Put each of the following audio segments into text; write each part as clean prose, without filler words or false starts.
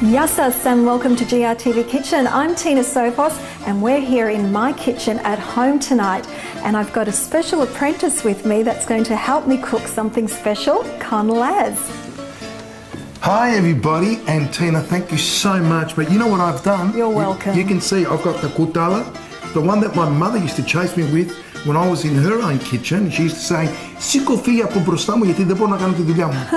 Yassas and welcome to GRTV Kitchen. I'm Tina Sofos and we're here in my kitchen at home tonight, and I've got a special apprentice with me that's going to help me cook something special, Con Laz. Hi everybody, and Tina, thank you so much. But you know what I've done? You're welcome. You can see I've got the kutala, the one that my mother used to chase me with when I was in her own kitchen. She used to say, "Σήκω φύγε από μπροστά μου γιατί δεν μπορώ να κάνω τη δουλειά μου."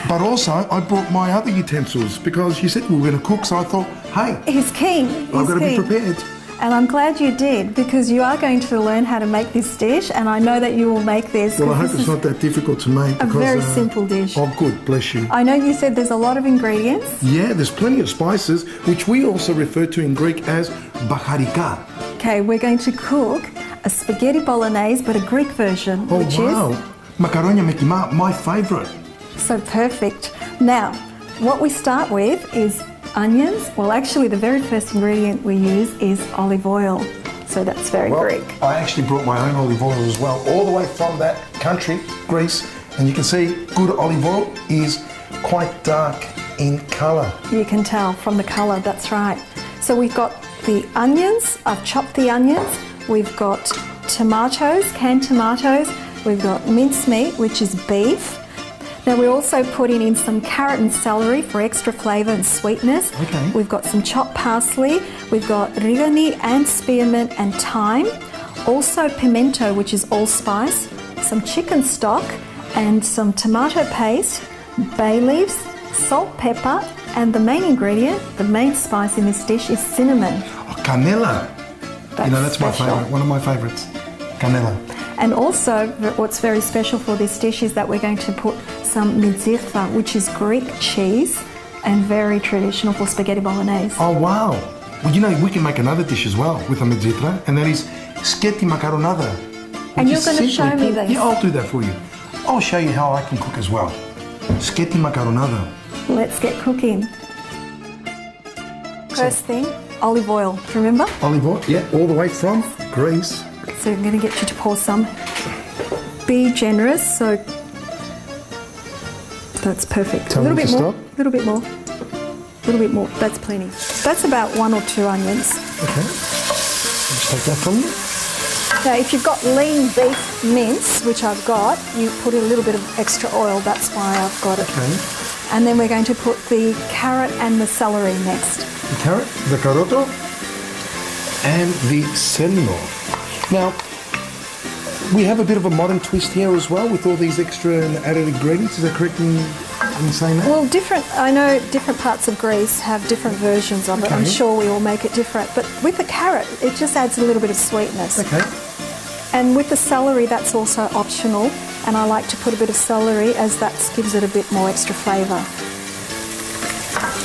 But also, I brought my other utensils because you said we were going to cook, so I thought, hey, He's keen. I've got to be prepared. And I'm glad you did, because you are going to learn how to make this dish, and I know that you will make this. Well, I hope it's not that difficult to make. A very simple dish. Oh, good, bless you. I know you said there's a lot of ingredients. Yeah, there's plenty of spices, which we also refer to in Greek as bacharika. Okay, we're going to cook a spaghetti bolognese, but a Greek version, which is Makaronια με κιμά, my favourite. so perfect. Now, what we start with is onions. Well, actually, the very first ingredient we use is olive oil. So that's very Greek. I actually brought my own olive oil as well, all the way from that country, Greece. And you can see good olive oil is quite dark in colour. You can tell from the colour, that's right. So we've got the onions. I've chopped the onions. We've got tomatoes, canned tomatoes. We've got mincemeat, which is beef. Now we're also putting in some carrot and celery for extra flavour and sweetness. Okay. We've got some chopped parsley. We've got rigani and spearmint and thyme. Also pimento, which is allspice. Some chicken stock and some tomato paste, bay leaves, salt, pepper, and the main ingredient, the main spice in this dish is cinnamon. Oh, canela. That's my favourite, one of my favourites. Canela. And also, what's very special for this dish is that we're going to put some mizitha, which is Greek cheese and very traditional for spaghetti bolognese. Oh, wow. Well, we can make another dish as well with a mezitra, and that is Spaghetti Makaronatha. And you're going to show me this? Yeah, I'll do that for you. I'll show you how I can cook as well. Spaghetti Makaronatha. Let's get cooking. First thing, olive oil. Remember? Olive oil, yeah, all the way from Greece. So I'm going to get you to pour some. Be generous, so that's perfect. Tell a little me bit to more. stop. A little bit more. A little bit more. That's plenty. That's about 1 or 2 onions. Okay. Just take that from you. Now, if you've got lean beef mince, which I've got, you put a little bit of extra oil. That's why I've got it. Okay. And then we're going to put the carrot and the celery next. The carrot, the caroto, and the selimo. Now, we have a bit of a modern twist here as well with all these extra and added ingredients. Is that correct in saying that? Well, I know different parts of Greece have different versions of it. I'm sure we all make it different. But with the carrot, it just adds a little bit of sweetness. Okay. And with the celery, that's also optional. And I like to put a bit of celery as that gives it a bit more extra flavour.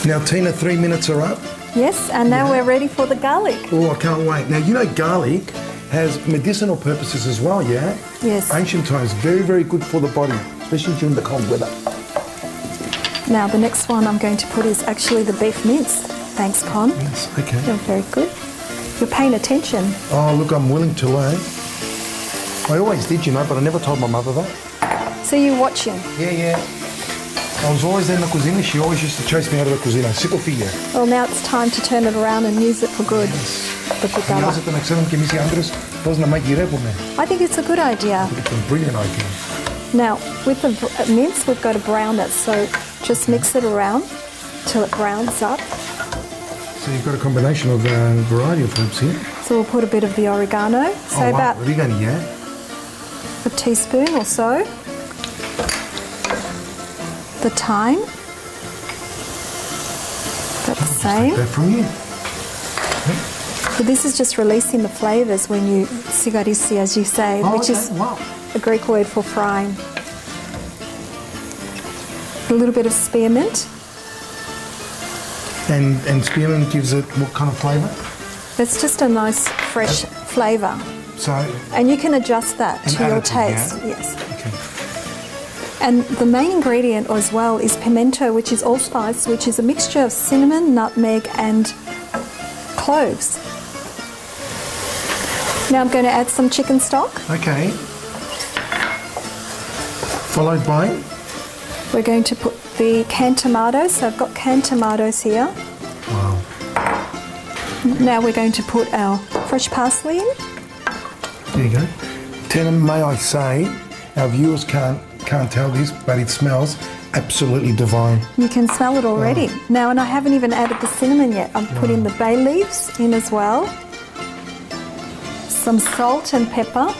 Now, Tina, 3 minutes are up. Yes, and now we're ready for the garlic. Oh, I can't wait. Now, garlic has medicinal purposes as well, yeah? Yes. Ancient times, very, very good for the body, especially during the cold weather. Now, the next one I'm going to put is actually the beef mince. Thanks, Con. Yes, okay. You're very good. You're paying attention. Oh, look, I'm willing to learn. I always did, but I never told my mother that. So you're watching? Yeah. I was always in the cuisine. She always used to chase me out of the cuisine. Σήκω φύγε. Well, now it's time to turn it around and use it for good. The kutala. Χρειάζεται να ξέρουμε κι εμείς οι άντρες πώς να μαγειρεύουμε. I think it's a good idea. It's a brilliant idea. Now, with the mince, we've got to brown it. So just mix it around till it browns up. So you've got a combination of a variety of herbs here. So we'll put a bit of the oregano. So about oregano, yeah. a teaspoon or so. The thyme. About the same. Take that from you. So this is just releasing the flavours when you sigarisi, as you say, which is a Greek word for frying. A little bit of spearmint. And spearmint gives it what kind of flavour? It's just a nice fresh flavour. So. And you can adjust that to your taste. Yeah? Yes. Okay. And the main ingredient as well is pimento, which is allspice, which is a mixture of cinnamon, nutmeg and cloves. Now I'm going to add some chicken stock. Okay. Followed by? We're going to put the canned tomatoes. So I've got canned tomatoes here. Wow. Now we're going to put our fresh parsley in. There you go. Tina, may I say, our viewers can't tell this, but it smells absolutely divine. You can smell it already. Now, and I haven't even added the cinnamon yet. I'm putting the bay leaves in as well. Some salt and pepper.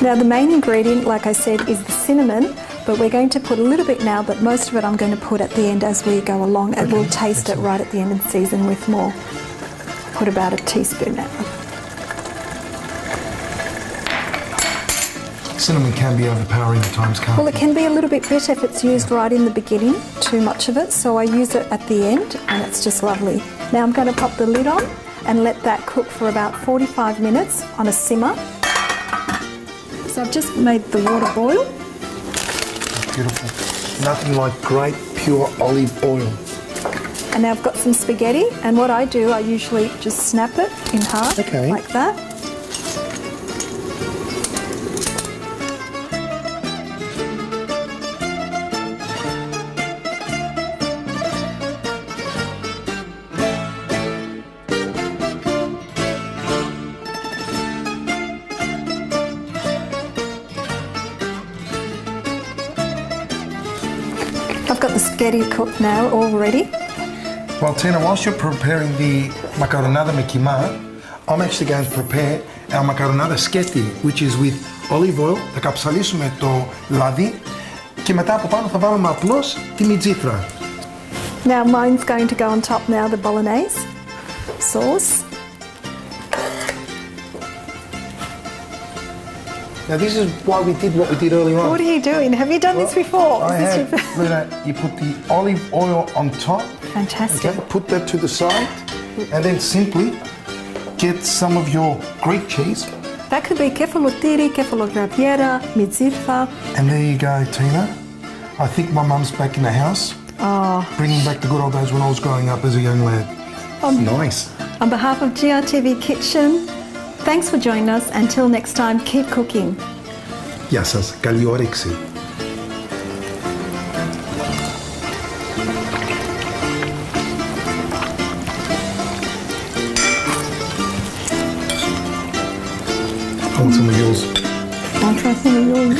Now the main ingredient, like I said, is the cinnamon, but we're going to put a little bit now, but most of it I'm going to put at the end as we go along, and we'll taste it right at the end and season with more. Put about a teaspoon now. Cinnamon can be overpowering at times, can't Well, it can be a little bit bitter if it's used right in the beginning, too much of it, so I use it at the end and it's just lovely. Now I'm going to pop the lid on and let that cook for about 45 minutes on a simmer. So I've just made the water boil. Beautiful. Nothing like great pure olive oil. And now I've got some spaghetti, and what I do, I usually just snap it in half, like that. I've got the spaghetti cooked now, all ready. Well, Tina, whilst you're preparing the Makaronatha με Κύμα, I'm actually going to prepare our Makaronatha Spaghetti, which is with olive oil. Θα καψαλίσουμε το λάδι και μετά από πάνω θα βάλουμε απλώς τη μιτζήθρα. Now mine's going to go on top now, the Bolognese sauce. Now this is why we did what we did earlier on. What are you doing? Have you done this before? I have. Look at that. You put the olive oil on top. Fantastic. Okay, put that to the side and then simply get some of your Greek cheese. That could be kefalotiri, kefalograviera, mizirfa. And there you go, Tina. I think my mum's back in the house. Oh. Bringing back the good old days when I was growing up as a young lad. Nice. On behalf of GRTV Kitchen, thanks for joining us. Until next time, keep cooking. Γεια σας. Καλή όρεξη. I want some of yours. I'll try some of yours.